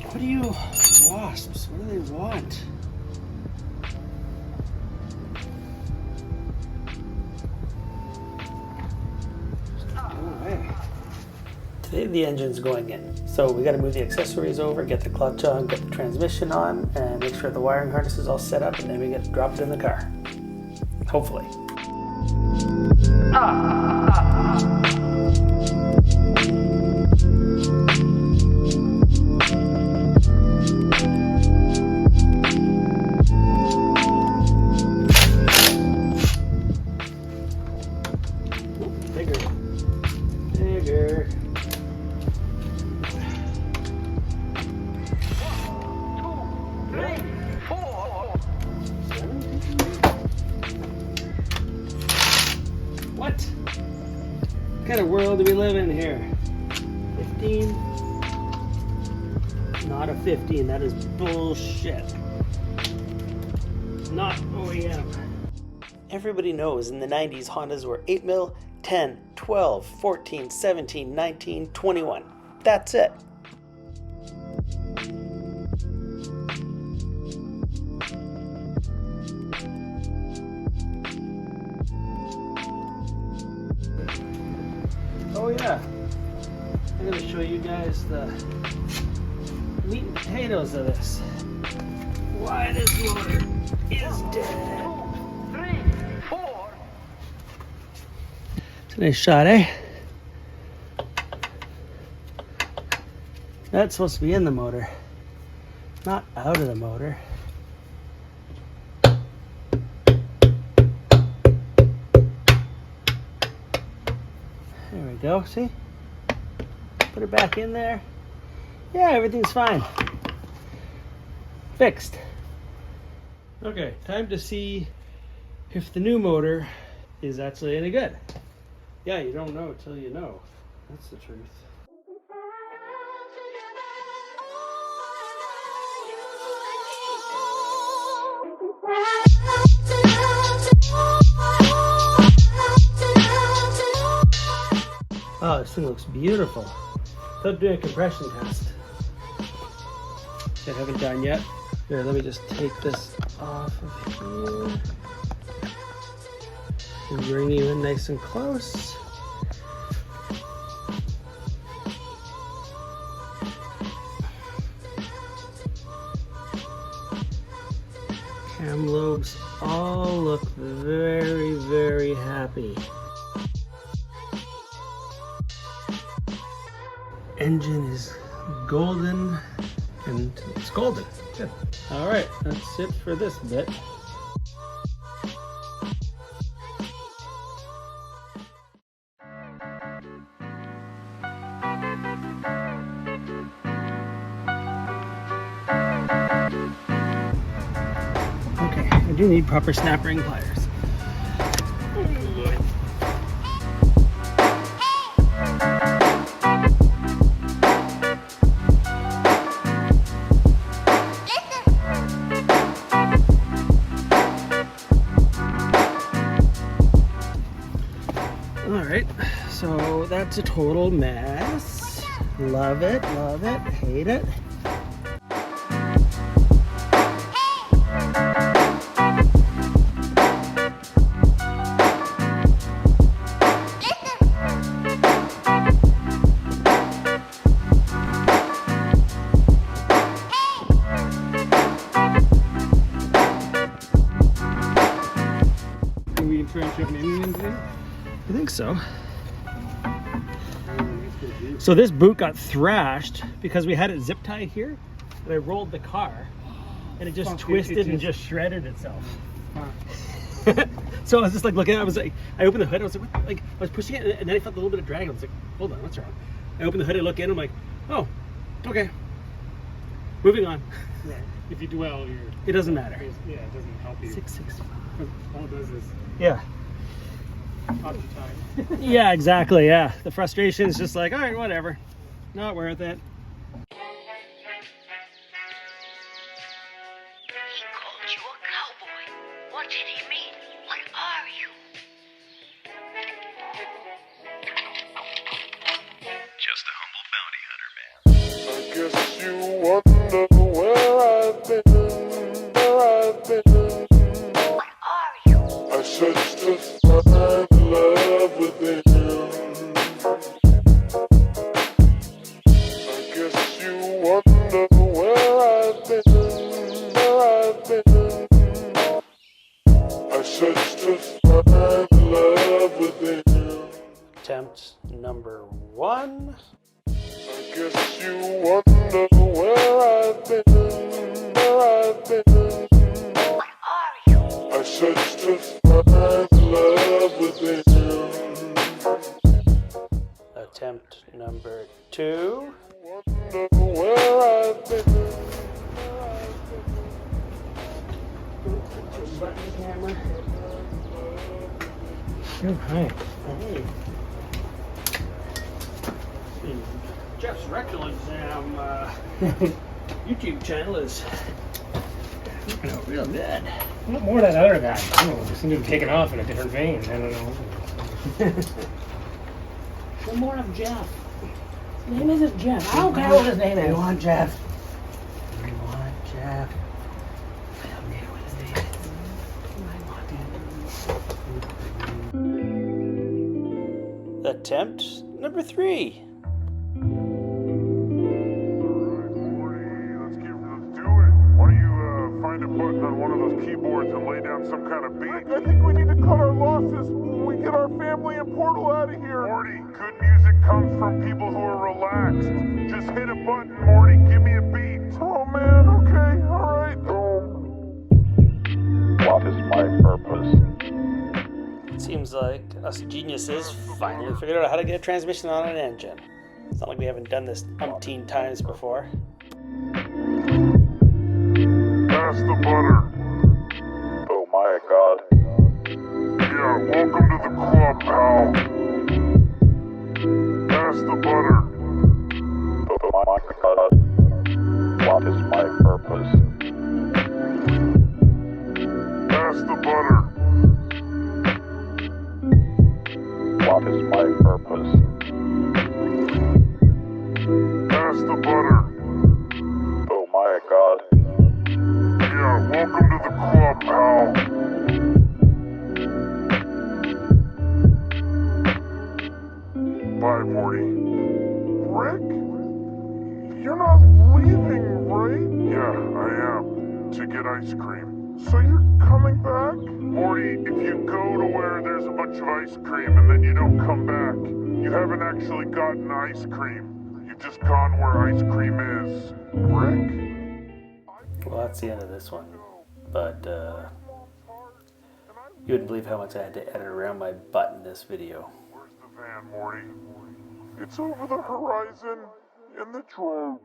What do you wasps? What do they want? Go away. Today the engine's going in, so we got to move the accessories over, get the clutch on, get the transmission on, and make sure the wiring harness is all set up, and then we get to drop it in the car. Hopefully. Bigger. What kind of world do we live in here? 15? Not a 15, that is bullshit. Not OEM. Everybody knows in the 90s Hondas were 8mm, 10, 12, 14, 17, 19, 21. That's it. Oh yeah, I'm going to show you guys the meat and potatoes of this. Why this motor is dead. 2, 3, 4. It's a nice shot, eh? That's supposed to be in the motor, not out of the motor. There we go, see? Put it back in there. Yeah, everything's fine. Fixed. Okay, time to see if the new motor is actually any good. Yeah, you don't know till you know. That's the truth. Oh, this thing looks beautiful. Without doing a compression test, which I haven't done yet. Here, let me just take this off of here and bring you in nice and close. Cam lobes all look very, very happy. Engine is golden, and it's golden. Good. All right, that's it for this bit. Okay, I do need proper snap ring pliers. Alright, so that's a total mess. Love it, hate it. Can we try and shove an engine into it? I think so. So this boot got thrashed because we had it zip tied here, and I rolled the car, and it just twisted and just shredded itself. So I was just like looking at it, I opened the hood, I was like, what? Like I was pushing it, and then I felt a little bit of drag. I was like, hold on, what's wrong? I opened the hood, I look in, I'm like, oh, okay. Moving on. Right. If you dwell, it doesn't matter. Yeah, it doesn't help you. 665. All it does is Yeah. occupy. Yeah, exactly. Yeah. The frustration is just like, all right, whatever. Not worth it. What did he mean? What are you? Just a humble bounty hunter, man. I guess you wonder where I've been, What are you? I searched to find love within. I guess you wonder where I've been, I searched to find love within. Attempt number 1. I guess you wonder where I've been, What are you? I searched to find love within. Attempt number 2. Wonder where I've been. Button camera. Oh, hi. Hey. Jeff's rectal exam YouTube channel is looking out real good. What more that other guy? I don't know, just seemed to have taken off in a different vein. I don't know. One more of Jeff. His name isn't Jeff. I don't care what his name is. We want Jeff. We want Jeff. I don't care what his name is. I want him. Attempt number 3. Let's do it. Why don't you find a button on one of those keyboards and lay down some kind of beat? I think we need to cut our losses when we get our family and Portal out of here. Morty, good music comes from people who are relaxed. Just hit a button, Morty. Give me a beat. Oh man, okay, alright. What is my purpose? It seems like us geniuses finally figured out how to get a transmission on an engine. It's not like we haven't done this umpteen times before. Pass the butter. Oh my god. Yeah, welcome to the club, pal. Pass the butter. Oh my god. What is my purpose? Pass the butter. What is my purpose? Pass the butter. Oh my god. Yeah, welcome to the club, pal. Bye, Morty. Rick? You're not leaving, right? Yeah, I am. To get ice cream. So you're coming back? Morty, if you go to where there's a bunch of ice cream and then you don't come back, you haven't actually gotten ice cream. You've just gone where ice cream is. Rick? Well, that's the end of this one. But you wouldn't believe how much I had to edit around my butt in this video. Where's the van, Morty? It's over the horizon in the drone.